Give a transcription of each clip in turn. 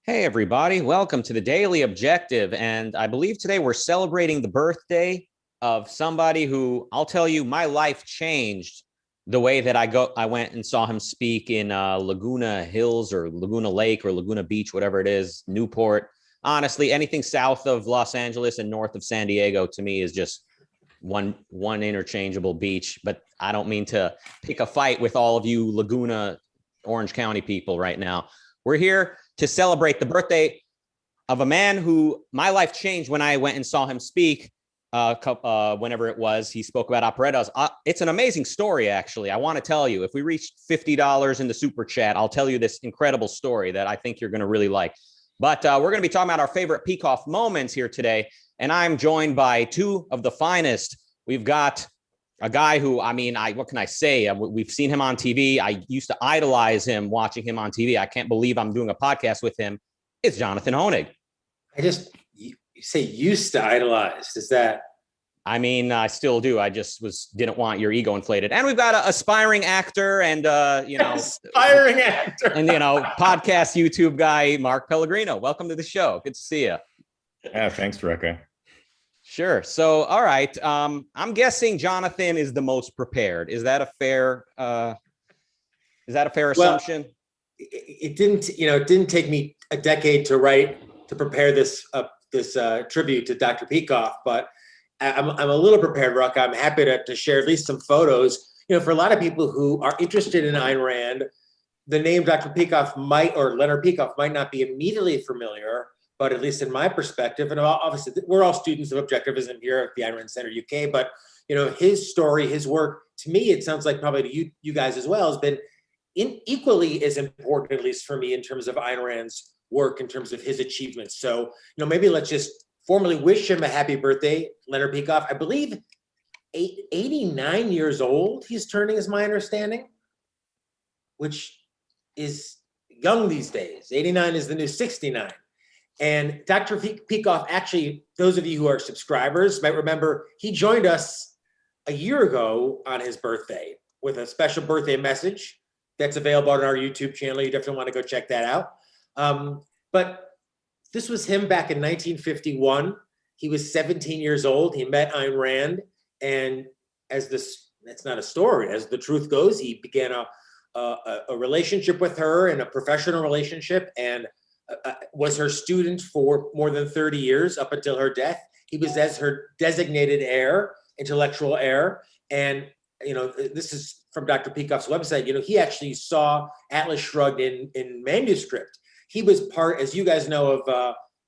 Hey, everybody. Welcome to the Daily Objective. And I believe today we're celebrating the birthday of somebody who, I'll tell you, my life changed the way that I went and saw him speak in Laguna Hills or Laguna Lake or Laguna Beach, whatever it is, Newport. Honestly, anything south of Los Angeles and north of San Diego to me is just one interchangeable beach. But I don't mean to pick a fight with all of you Laguna, Orange County people right now. We're here to celebrate the birthday of a man who my life changed when I went and saw him speak. Whenever it was, he spoke about operettas. It's an amazing story, actually. I want to tell you, if we reach $50 in the super chat, I'll tell you this incredible story that I think you're going to really like. But we're going to be talking about our favorite Peikoff moments here today. And I'm joined by two of the finest. We've got a guy who, what can I say? We've seen him on TV. I used to idolize him, watching him on TV. I can't believe I'm doing a podcast with him. It's Jonathan Hoenig. You say used to idolize. Is that? I still do. I just didn't want your ego inflated. And we've got an aspiring actor and, aspiring actor and, podcast YouTube guy, Mark Pellegrino. Welcome to the show. Good to see you. Yeah, thanks, Rucka. Sure. So, all right. I'm guessing Jonathan is the most prepared. Is that a fair assumption? It didn't take me a decade to prepare this tribute to Dr. Peikoff, but I'm a little prepared, Rucka. I'm happy to share at least some photos. For a lot of people who are interested in Ayn Rand, the name Dr. Peikoff or Leonard Peikoff might not be immediately familiar. But at least in my perspective, and obviously we're all students of Objectivism here at the Ayn Rand Center UK, but his story, his work, to me, it sounds like probably to you guys as well, has been equally as important, at least for me, in terms of Ayn Rand's work, in terms of his achievements. So, maybe let's just formally wish him a happy birthday, Leonard Peikoff. I believe 89 years old he's turning, is my understanding, which is young these days. 89 is the new 69. And Dr. Peikoff, actually, those of you who are subscribers might remember, he joined us a year ago on his birthday with a special birthday message that's available on our YouTube channel. You definitely want to go check that out. But this was him back in 1951. He was 17 years old. He met Ayn Rand. And that's not a story, as the truth goes, he began a relationship with her, and a professional relationship, and was her student for more than 30 years, up until her death. He was as her designated heir, intellectual heir. And, this is from Dr. Peikoff's website. He actually saw Atlas Shrugged in manuscript. He was part, as you guys know,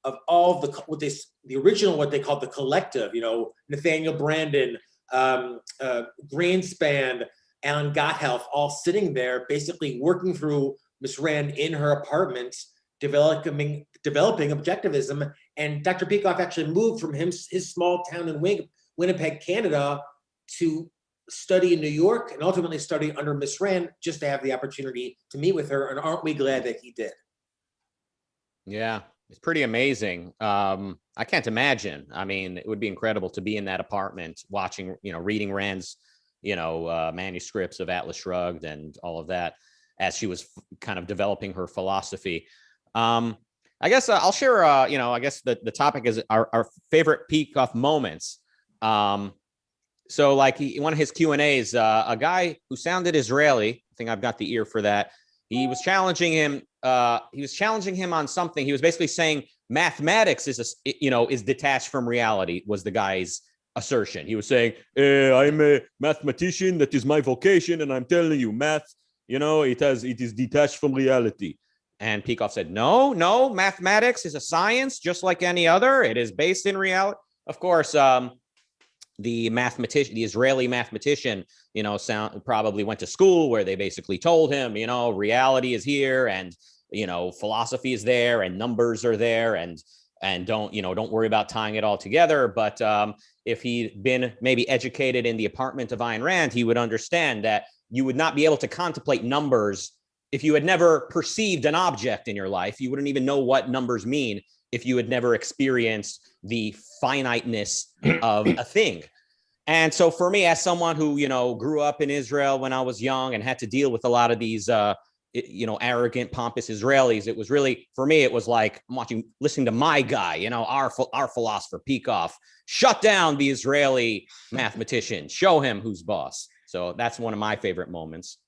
of all the original, what they called the collective, Nathaniel Branden, Greenspan, Alan Gotthelf, all sitting there basically working through Miss Rand in her apartment, developing Objectivism. And Dr. Peikoff actually moved from his small town in Winnipeg, Canada, to study in New York and ultimately study under Miss Rand, just to have the opportunity to meet with her. And aren't we glad that he did? Yeah, it's pretty amazing. I can't imagine. It would be incredible to be in that apartment watching, reading Rand's, manuscripts of Atlas Shrugged and all of that as she was kind of developing her philosophy. I guess I'll share, I guess the topic is our favorite Peikoff moments. So like one of his Q&As, a guy who sounded Israeli, I think I've got the ear for that. He was challenging him. On something. He was basically saying mathematics is detached from reality, was the guy's assertion. He was saying, I'm a mathematician. That is my vocation. And I'm telling you, math, it is detached from reality. And Peikoff said, no, mathematics is a science just like any other. It is based in reality. Of course, the Israeli mathematician, probably went to school where they basically told him, reality is here, and, philosophy is there, and numbers are there, and don't worry about tying it all together. But if he'd been maybe educated in the apartment of Ayn Rand, he would understand that you would not be able to contemplate numbers if you had never perceived an object in your life. You wouldn't even know what numbers mean if you had never experienced the finiteness of a thing. And so for me, as someone who, grew up in Israel when I was young and had to deal with a lot of these arrogant, pompous Israelis. It was really, for me, it was like I'm listening to my guy, our philosopher Peikoff, shut down the Israeli mathematician, show him who's boss. So that's one of my favorite moments.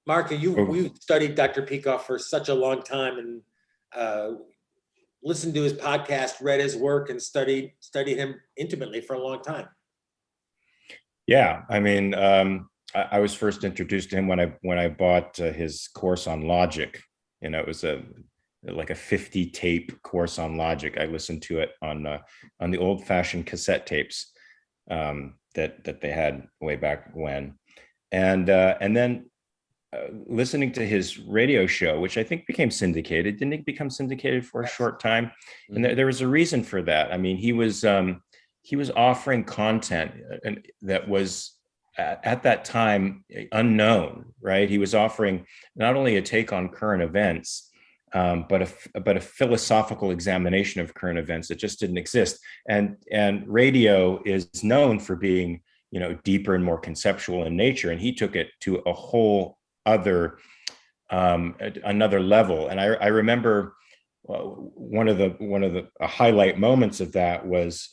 Mark, you studied Dr. Peikoff for such a long time and listened to his podcast, read his work, and studied him intimately for a long time. Yeah, I mean, I was first introduced to him when I bought his course on logic. It was like a 50 tape course on logic. I listened to it on the old-fashioned cassette tapes that they had way back when, and then listening to his radio show, which I think became syndicated. Didn't it become syndicated for a short time? And there was a reason for that. I mean, he was offering content that was at that time unknown, right? He was offering not only a take on current events, but a philosophical examination of current events that just didn't exist. And radio is known for being, deeper and more conceptual in nature. And he took it to a whole another level. And I remember one of the highlight moments of that was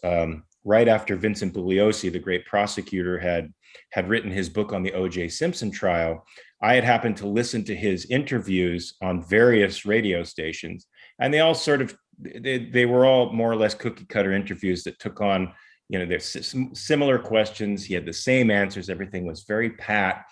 right after Vincent Bugliosi, the great prosecutor, had written his book on the O.J. Simpson trial. I had happened to listen to his interviews on various radio stations, and they all they were all more or less cookie cutter interviews that took on, there's similar questions. He had the same answers. Everything was very pat.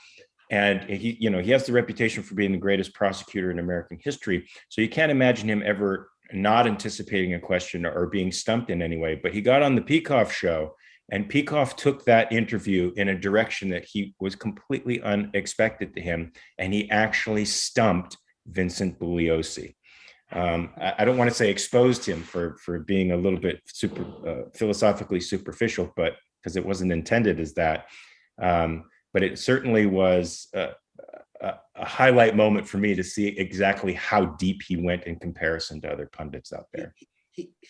And he has the reputation for being the greatest prosecutor in American history. So you can't imagine him ever not anticipating a question or being stumped in any way. But he got on the Peikoff show, and Peikoff took that interview in a direction that he was completely unexpected to him. And he actually stumped Vincent Bugliosi. I don't want to say exposed him for being a little bit philosophically superficial, but because it wasn't intended as that. But it certainly was a highlight moment for me to see exactly how deep he went in comparison to other pundits out there.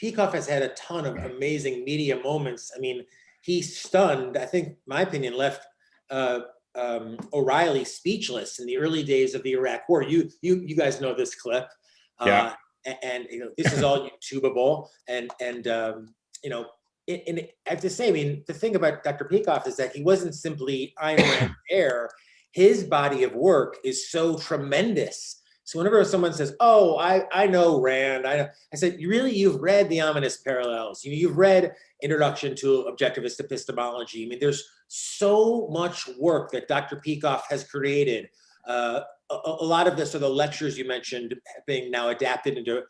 Peikoff has had a ton of amazing media moments. I mean, he stunned, I think, my opinion, left O'Reilly speechless in the early days of the Iraq War. You guys know this clip. Yeah. And this is all YouTubeable. And I have to say, I mean, the thing about Dr. Peikoff is that he wasn't simply Ayn Rand heir. His body of work is so tremendous. So whenever someone says, "Oh, I know Rand," I said, you've read The Ominous Parallels. You've read Introduction to Objectivist Epistemology. I mean, there's so much work that Dr. Peikoff has created. A lot of this are the lectures you mentioned being now adapted into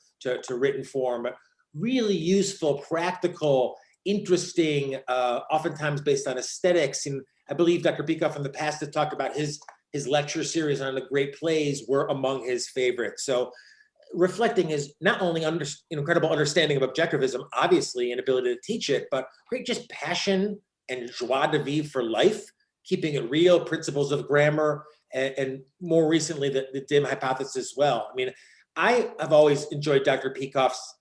written form. Really useful, practical, interesting, oftentimes based on aesthetics. And I believe Dr. Peikoff in the past has talked about his lecture series on the great plays were among his favorites. So reflecting his not only incredible understanding of objectivism, obviously, and ability to teach it, but great just passion and joie de vivre for life, keeping it real, principles of grammar, and more recently, the dim hypothesis as well. I mean, I have always enjoyed Dr. Peikoff's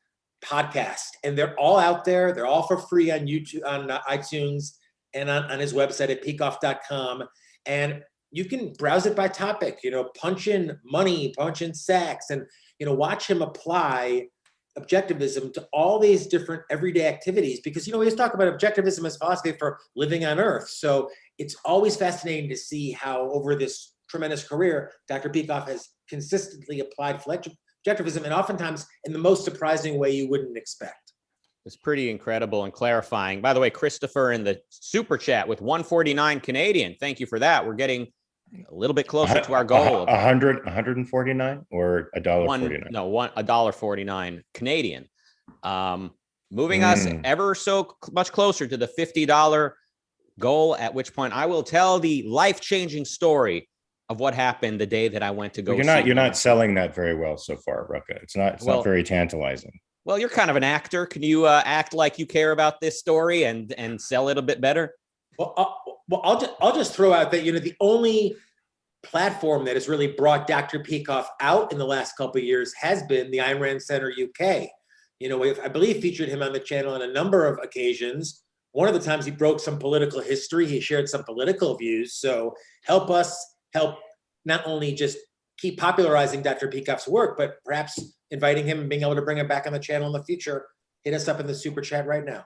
podcast, and they're all out there. They're all for free on YouTube, on iTunes, and on his website at peikoff.com. And you can browse it by topic, punch in money, punch in sex, and, watch him apply objectivism to all these different everyday activities. Because, we always talk about objectivism as philosophy for living on Earth. So it's always fascinating to see how over this tremendous career, Dr. Peikoff has consistently applied objectivism, and oftentimes in the most surprising way you wouldn't expect. It's pretty incredible and clarifying. By the way, Christopher in the super chat with 149 Canadian. Thank you for that. We're getting a little bit closer to our goal. 149 or $1.49? No, $1.49 Canadian. Moving us ever so much closer to the $50 goal, at which point I will tell the life-changing story of what happened the day that I went to go. You're not selling that very well so far, Rucka. It's not very tantalizing. Well, you're kind of an actor. Can you act like you care about this story and sell it a bit better? Well, I'll just throw out that the only platform that has really brought Dr. Peikoff out in the last couple of years has been the Ayn Rand Center UK. I believe featured him on the channel on a number of occasions. One of the times he broke some political history. He shared some political views. So help us help not only just keep popularizing Dr. Peikoff's work, but perhaps inviting him and being able to bring him back on the channel in the future. Hit us up in the super chat right now.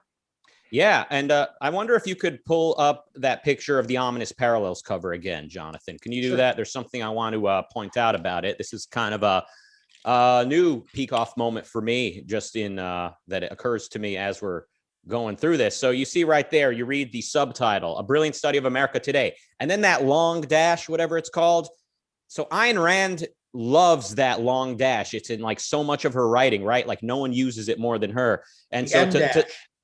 Yeah, and I wonder if you could pull up that picture of the Ominous Parallels cover again, Jonathan. Can you do that? There's something I want to point out about it. This is kind of a new Peikoff moment for me, just in that it occurs to me as we're going through this. So you see right there, you read the subtitle, A Brilliant Study of America Today, and then that long dash, whatever it's called. So Ayn Rand loves that long dash. It's in like so much of her writing, right? Like no one uses it more than her. And so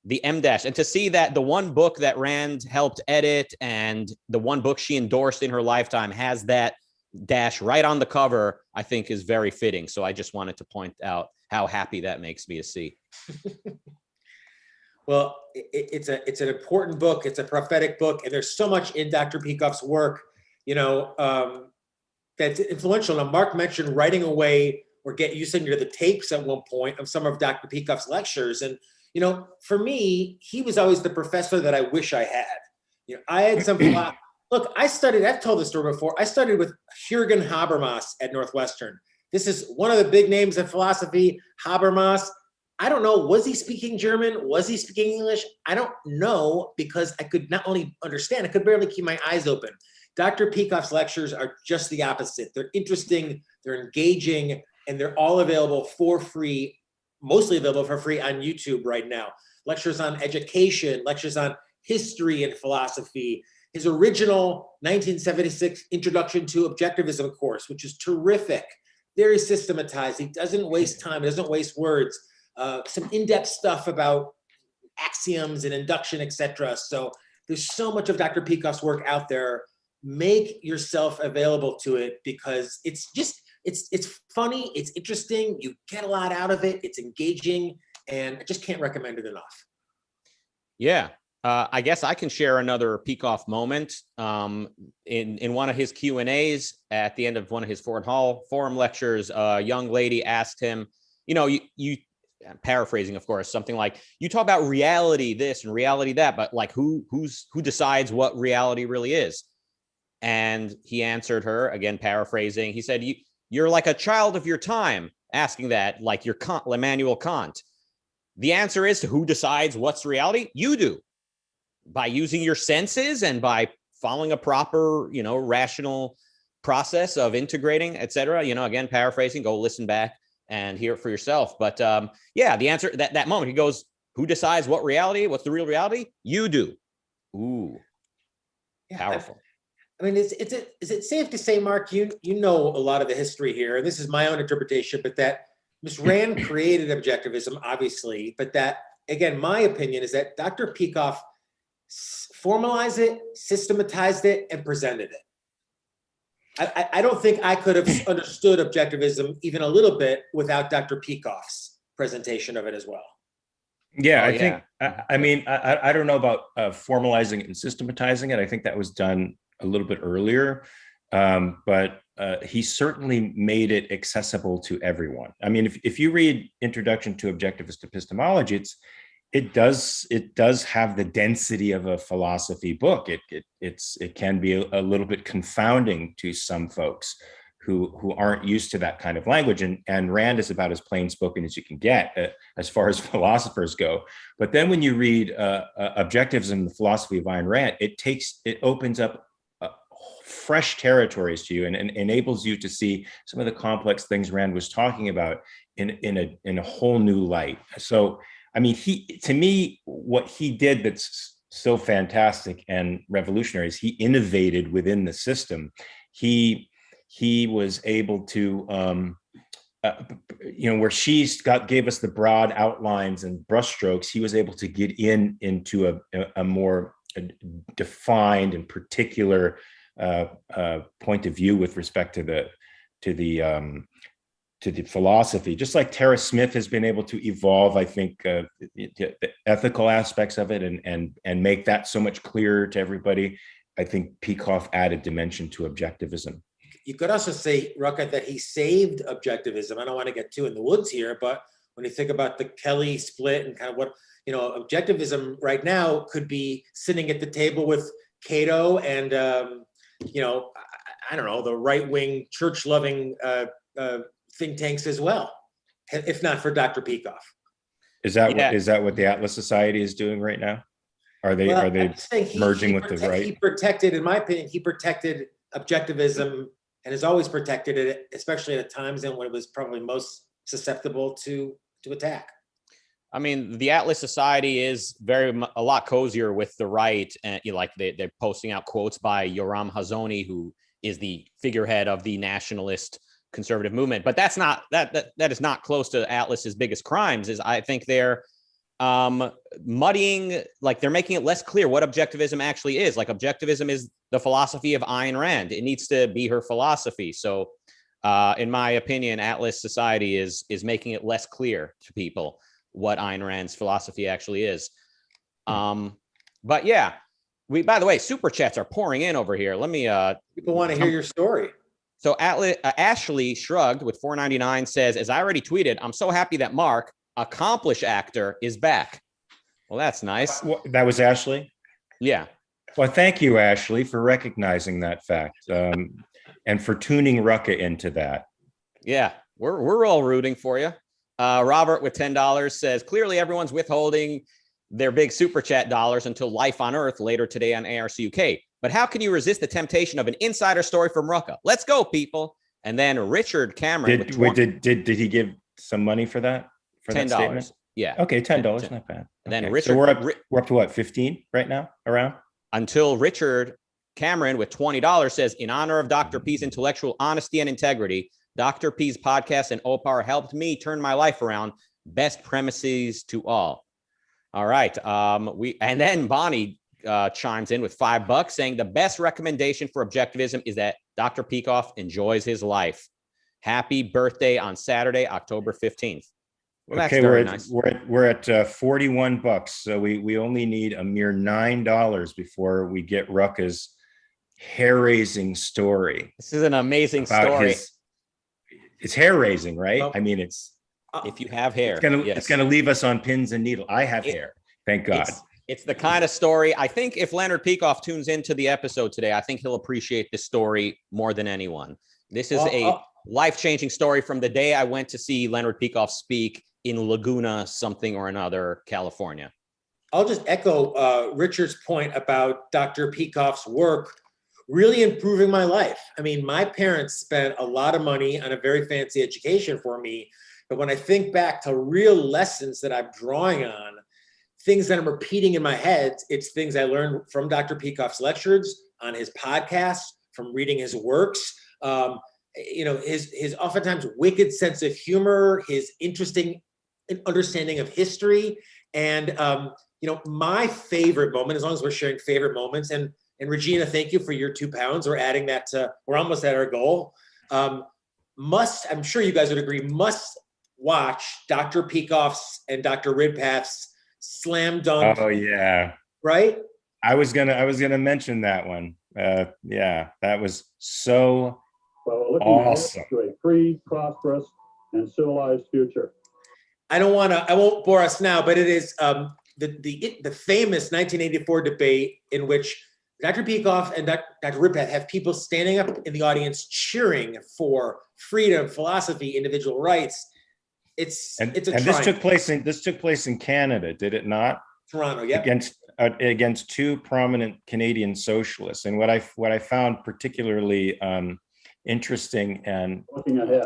the M dash, and to see that the one book that Rand helped edit and the one book she endorsed in her lifetime has that dash right on the cover, I think is very fitting. So I just wanted to point out how happy that makes me to see. Well, it's an important book. It's a prophetic book, and there's so much in Dr. Peikoff's work, that's influential. Now, Mark mentioned writing away or using the tapes at one point of some of Dr. Peikoff's lectures, and for me, he was always the professor that I wish I had. I had some look. I studied. I've told this story before. I studied with Jürgen Habermas at Northwestern. This is one of the big names in philosophy. Habermas. I don't know. Was he speaking German? Was he speaking English? I don't know, because I could not only understand, I could barely keep my eyes open. Dr. Peikoff's lectures are just the opposite. They're interesting, they're engaging, and they're all available for free, mostly available for free on YouTube right now. Lectures on education, lectures on history and philosophy. His original 1976 Introduction to Objectivism course, which is terrific, very systematized. He doesn't waste time, he doesn't waste words. Some in-depth stuff about axioms and induction, etc. So there's so much of Dr. Peikoff's work out there. Make yourself available to it, because it's funny, it's interesting, you get a lot out of it, it's engaging, and I just can't recommend it enough. Yeah. I guess I can share another Peikoff moment. In one of his Q&As at the end of one of his Ford Hall Forum lectures, a young lady asked him, you paraphrasing, of course, something like, you talk about reality this and reality that, but like who decides what reality really is? And he answered her, again paraphrasing, he said, you're like a child of your time asking that, like you're Immanuel Kant. The answer is, who decides what's reality? You do, by using your senses and by following a proper, rational process of integrating, etc. Again paraphrasing, go listen back and hear it for yourself. But yeah, the answer, that moment, he goes, who decides what reality, what's the real reality? You do. Ooh, yeah, powerful. I mean, is it safe to say, Mark, you know a lot of the history here, and this is my own interpretation, but that Ms. Rand created objectivism, obviously, but that, again, my opinion is that Dr. Peikoff formalized it, systematized it, and presented it. I don't think I could have understood objectivism even a little bit without Dr. Peikoff's presentation of it as well. Yeah, I think, I mean, I don't know about formalizing it and systematizing it. I think that was done a little bit earlier, but he certainly made it accessible to everyone. I mean, if you read Introduction to Objectivist Epistemology, it does have the density of a philosophy book. It can be a little bit confounding to some folks who aren't used to that kind of language. And Rand is about as plain spoken as you can get as far as philosophers go. But then when you read Objectivism, the philosophy of Ayn Rand, it opens up fresh territories to you and enables you to see some of the complex things Rand was talking about in a whole new light. So, I mean, to me, what he did that's so fantastic and revolutionary is he innovated within the system. He was able to, where gave us the broad outlines and brushstrokes, he was able to get into a more defined and particular point of view with respect to the philosophy, just like Tara Smith has been able to evolve, I think, the ethical aspects of it and make that so much clearer to everybody. I think Peikoff added dimension to objectivism. You could also say, Rucka, that he saved objectivism. I don't want to get too in the woods here, but when you think about the Kelly split and kind of what, objectivism right now could be sitting at the table with Cato and, I don't know, the right-wing, church-loving think tanks as well, if not for Dr. Peikoff. Is that what the Atlas Society is doing right now? Are they merging with the right? He protected, in my opinion, he protected objectivism and has always protected it, especially at times when it was probably most susceptible to attack. I mean, the Atlas Society is a lot cozier with the right, and they're posting out quotes by Yoram Hazony, who is the figurehead of the nationalist conservative movement. But that's not that is not close to Atlas's biggest crimes. Is I think they're muddying, like they're making it less clear what objectivism actually is. Like objectivism is the philosophy of Ayn Rand. It needs to be her philosophy. So, in my opinion, Atlas Society is making it less clear to people what Ayn Rand's philosophy actually is. But yeah, by the way, super chats are pouring in over here. Let me people want to hear your story. So Ashley Shrugged with $4.99 says, as I already tweeted, I'm so happy that Mark, accomplished actor, is back. Well, that's nice. That was Ashley? Yeah. Well, thank you, Ashley, for recognizing that fact and for tuning Rucka into that. Yeah, we're all rooting for you. Robert with $10 says, clearly everyone's withholding their big super chat dollars until Life on Earth later today on ARCUK. But how can you resist the temptation of an insider story from Rucka? Let's go, people. And then Richard Cameron. Did he give some money for that? For $10. That statement? Yeah. Okay, $10, not bad. And then okay. Richard. So we're up to what, 15 right now around? Until Richard Cameron with $20 says, in honor of Dr. P's intellectual honesty and integrity, Dr. P's podcast and OPAR helped me turn my life around. Best premises to all. All right. And then Bonnie chimes in with $5 saying the best recommendation for objectivism is that Dr. Peikoff enjoys his life. Happy birthday on Saturday, October 15th. Well, that's very nice. We're at $41. So we only need a mere $9 before we get Rucka's hair-raising story. This is an amazing story. It's hair-raising, right? Well, I mean, it's if you have hair, it's gonna leave us on pins and needles. I have hair, thank God. It's the kind of story, I think if Leonard Peikoff tunes into the episode today, I think he'll appreciate this story more than anyone. This is a life-changing story from the day I went to see Leonard Peikoff speak in Laguna something or another, California. I'll just echo Richard's point about Dr. Peikoff's work really improving my life. I mean, my parents spent a lot of money on a very fancy education for me, but when I think back to real lessons that I'm drawing on, things that I'm repeating in my head, it's things I learned from Dr. Peikoff's lectures, on his podcast, from reading his works. His oftentimes wicked sense of humor, his interesting understanding of history, and my favorite moment, as long as we're sharing favorite moments, and Regina, thank you for your £2. We're adding that to, we're almost at our goal. I'm sure you guys would agree, must watch Dr. Peikoff's and Dr. Ridpath's Slam Dunk. Oh yeah. Right? I was gonna mention that one. Yeah, that was so awesome. To a free, prosperous, and civilized future. I won't bore us now, but it is the famous 1984 debate in which Dr. Peikoff and Dr. Ridpath have people standing up in the audience cheering for freedom, philosophy, individual rights. It's a triumph. This took place in Canada, did it not? Toronto, yeah. Against two prominent Canadian socialists. And what I found particularly interesting and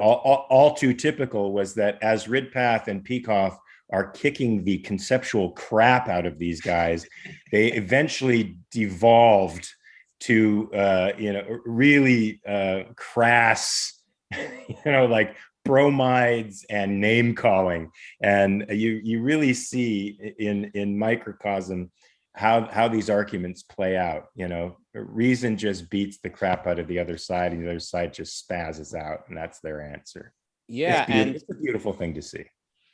all too typical was that as Ridpath and Peikoff are kicking the conceptual crap out of these guys, they eventually devolved to really crass, like bromides and name calling, and you really see in microcosm how these arguments play out. Reason just beats the crap out of the other side, and the other side just spazzes out, and that's their answer. Yeah, it's a beautiful thing to see.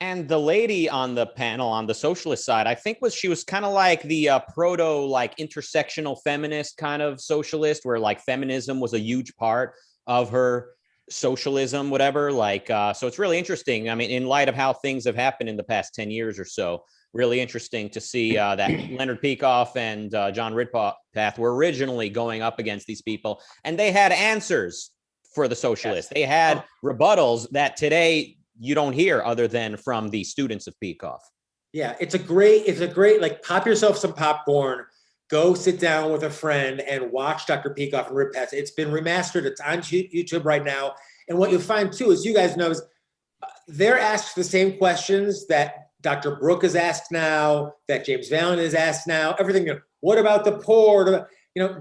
And the lady on the panel on the socialist side, I think she was kind of like the proto intersectional feminist kind of socialist, where feminism was a huge part of her socialism, whatever. Like, so it's really interesting. I mean, in light of how things have happened in the past 10 years or so, really interesting to see that Leonard Peikoff and John Ridpath were originally going up against these people, and they had answers for the socialists. Yes. They had rebuttals that today you don't hear other than from the students of Peikoff. Yeah, it's a great, like, pop yourself some popcorn, go sit down with a friend and watch Dr. Peikoff and Ridpath. It's been remastered. It's on YouTube right now. And what you'll find too, as you guys know, is they're asked the same questions that Dr. Brooke is asked now, that James Valen is asked now, everything. What about the poor?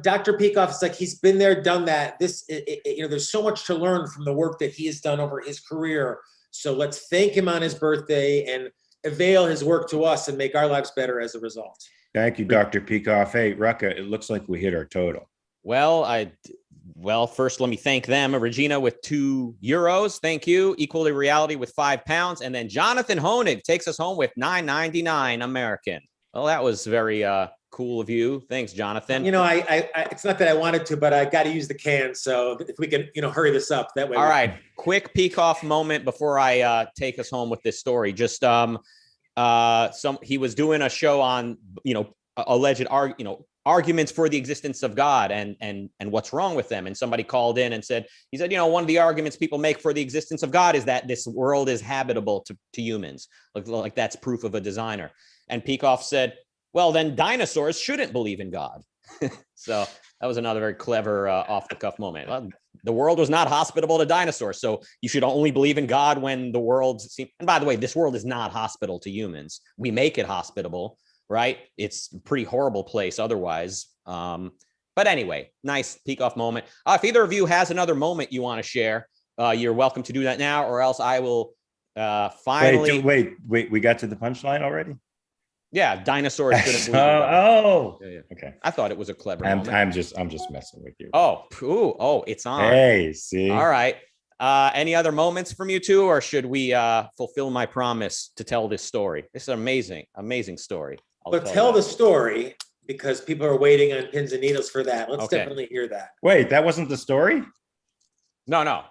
Dr. Peikoff is like, he's been there, done that. There's so much to learn from the work that he has done over his career. So let's thank him on his birthday and avail his work to us and make our lives better as a result. Thank you, Dr. Peikoff. Hey, Rucka, it looks like we hit our total. Well, first let me thank them. Regina with €2. Thank you. Equal to Reality with £5. And then Jonathan Hoenig takes us home with $9.99 American. Well, that was very cool of you. Thanks, Jonathan. I it's not that I wanted to, but I got to use the can. So if we can, hurry this up that way. All right. Quick Peikoff moment before I take us home with this story. Just he was doing a show on, alleged arguments for the existence of God and what's wrong with them. And somebody called in and said, one of the arguments people make for the existence of God is that this world is habitable to humans. Like that's proof of a designer. And Peikoff said, well, then dinosaurs shouldn't believe in God. So that was another very clever off the cuff moment. Well, the world was not hospitable to dinosaurs. So you should only believe in God when the world and by the way, this world is not hospitable to humans. We make it hospitable, right? It's a pretty horrible place otherwise. But anyway, nice Peikoff moment. If either of you has another moment you want to share, you're welcome to do that now, or else I will finally. Wait, we got to the punchline already? Yeah, dinosaurs shouldn't believe in God. Yeah. Okay. I thought it was a clever moment. I'm just messing with you. Oh, it's on. Hey, see. All right. Any other moments from you two, or should we fulfill my promise to tell this story? This is an amazing story. But tell the story, because people are waiting on pins and needles for that. Let's definitely hear that. Wait, that wasn't the story? No.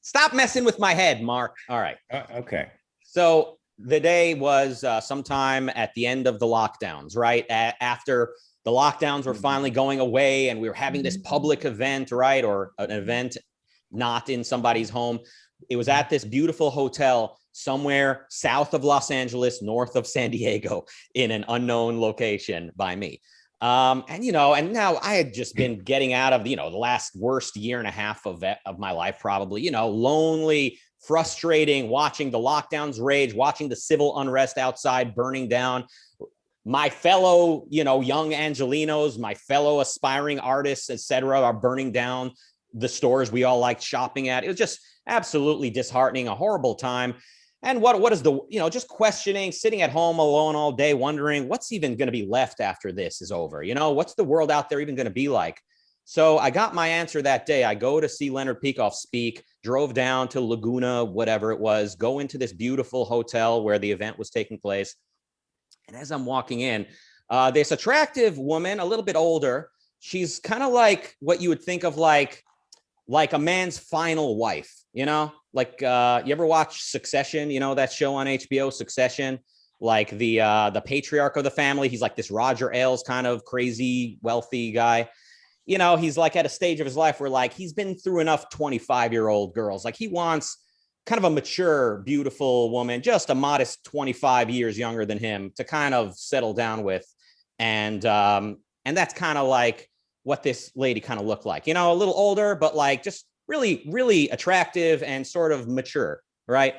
Stop messing with my head, Mark. All right. Okay. So the day was sometime at the end of the lockdowns, right? After the lockdowns were finally going away and we were having this public event, right? Or an event not in somebody's home. It was at this beautiful hotel somewhere south of Los Angeles, north of San Diego, in an unknown location by me. And now I had just been getting out of, the last worst year and a half of my life, probably, lonely, frustrating, watching the lockdowns rage, watching the civil unrest outside burning down. My fellow, young Angelinos, my fellow aspiring artists, etc., are burning down the stores we all liked shopping at. It was just absolutely disheartening, a horrible time. And what is just questioning, sitting at home alone all day, wondering what's even going to be left after this is over. What's the world out there even going to be like? So I got my answer that day. I go to see Leonard Peikoff speak, drove down to Laguna, whatever it was, go into this beautiful hotel where the event was taking place. And as I'm walking in, this attractive woman, a little bit older, she's kind of like what you would think of like a man's final wife, like you ever watch Succession, that show on HBO, Succession, like the patriarch of the family. He's like this Roger Ailes kind of crazy, wealthy guy. He's like at a stage of his life where like he's been through enough 25-year-old girls. Like he wants kind of a mature, beautiful woman, just a modest 25 years younger than him to kind of settle down with. And that's kind of like what this lady kind of looked like, a little older, but like just really, really attractive and sort of mature, right?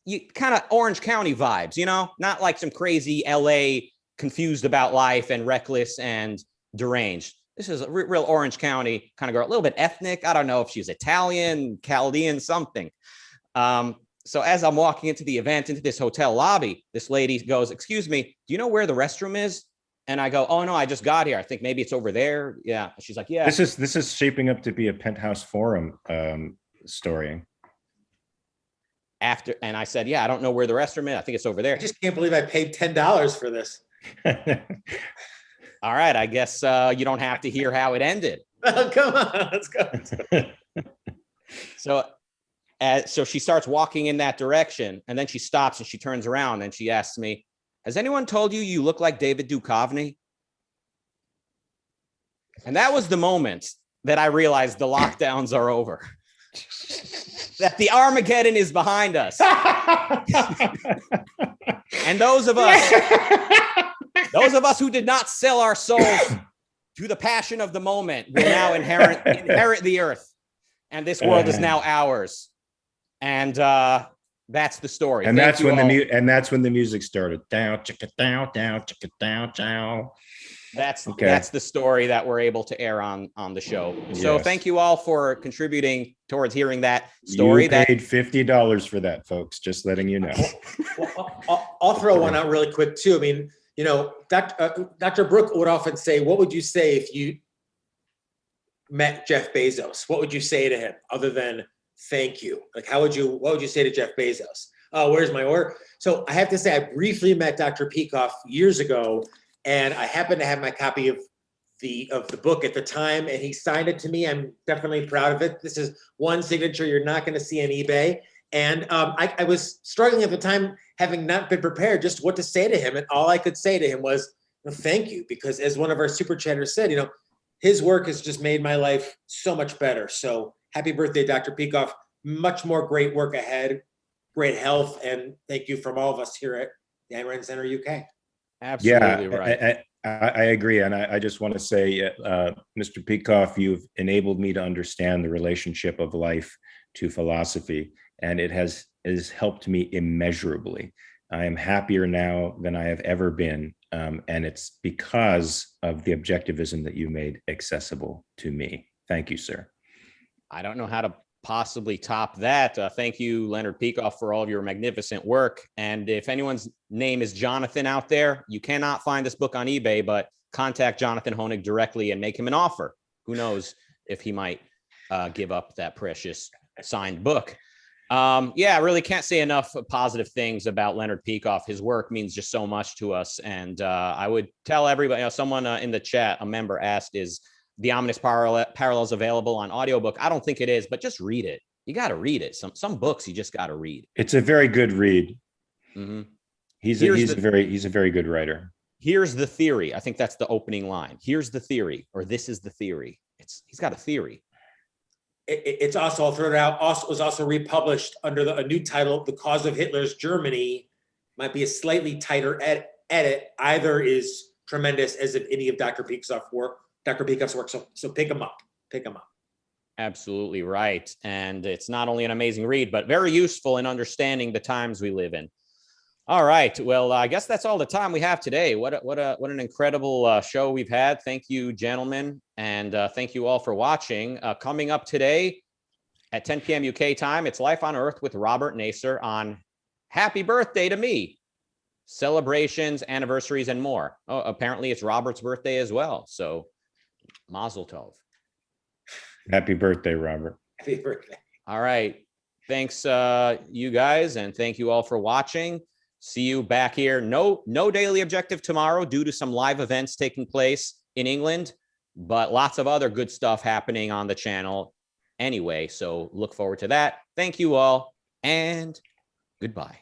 You kind of Orange County vibes, not like some crazy LA confused about life and reckless and deranged. This is a real Orange County kind of girl, a little bit ethnic. I don't know if she's Italian, Chaldean, something. So as I'm walking into the event, into this hotel lobby, this lady goes, "Excuse me, do you know where the restroom is?" And I go, "Oh no, I just got here. I think maybe it's over there." Yeah. She's like, "Yeah." This is shaping up to be a Penthouse Forum story. And I said, "Yeah, I don't know where the restroom is. I think it's over there." I just can't believe I paid $10 for this. All right, I guess you don't have to hear how it ended. Oh, come on, let's go. So she starts walking in that direction, and then she stops and she turns around and she asks me, "Has anyone told you you look like David Duchovny?" And that was the moment that I realized the lockdowns are over, that the Armageddon is behind us. And those of us who did not sell our souls to the passion of the moment will now inherit the earth, and this world is now ours. And that's the story. And that's when the music started. Down, chicka, down, chicka, down. That's the story that we're able to air on the show. So thank you all for contributing towards hearing that story. You paid $50 for that, folks. Just letting you know. Well, I'll throw one out really quick too. I mean, you know, Dr. Brooke would often say, "What would you say if you met Jeff Bezos? What would you say to him other than thank you? Like, what would you say to Jeff Bezos? Oh, where's my order?" So I have to say, I briefly met Dr. Peikoff years ago, and I happened to have my copy of the book at the time, and he signed it to me. I'm definitely proud of it. This is one signature you're not going to see on eBay. And I was struggling at the time, having not been prepared, just what to say to him. And all I could say to him was, thank you, because as one of our super chatters said, you know, his work has just made my life so much better. So happy birthday, Dr. Peikoff. Much more great work ahead, great health, and thank you from all of us here at the Ayn Rand Center UK. Absolutely right. I agree. And I just want to say, Mr. Peikoff, you've enabled me to understand the relationship of life to philosophy, and it has helped me immeasurably. I am happier now than I have ever been. And it's because of the objectivism that you made accessible to me. Thank you, sir. I don't know how to possibly top that. Thank you, Leonard Peikoff, for all of your magnificent work. And if anyone's name is Jonathan out there, you cannot find this book on eBay, but contact Jonathan Hoenig directly and make him an offer. Who knows if he might give up that precious signed book. I really can't say enough positive things about Leonard Peikoff. His work means just so much to us. And I would tell everybody, someone in the chat, a member asked, is The Ominous Parallels available on audiobook? I don't think it is, but just read it. You got to read it. Some books you just got to read. It's a very good read. Mm-hmm. He's a very good writer. Here's the theory. I think that's the opening line. Here's the theory, or this is the theory. He's got a theory. It's also, I'll throw it out, was also republished under a new title, The Cause of Hitler's Germany. Might be a slightly tighter edit. Either is tremendous, as if any of Dr. Peikoff's work. So pick them up. Absolutely right. And it's not only an amazing read, but very useful in understanding the times we live in. All right. Well, I guess that's all the time we have today. What an incredible show we've had. Thank you, gentlemen. And thank you all for watching. Coming up today at 10 p.m. UK time, it's Life on Earth with Robert Nasser on Happy Birthday to Me. Celebrations, anniversaries, and more. Oh, apparently it's Robert's birthday as well. So Mazel Tov. Happy birthday, Robert. Happy birthday. All right. Thanks, you guys. And thank you all for watching. See you back here. No Daily Objective tomorrow due to some live events taking place in England, but lots of other good stuff happening on the channel anyway. So look forward to that. Thank you all, and goodbye.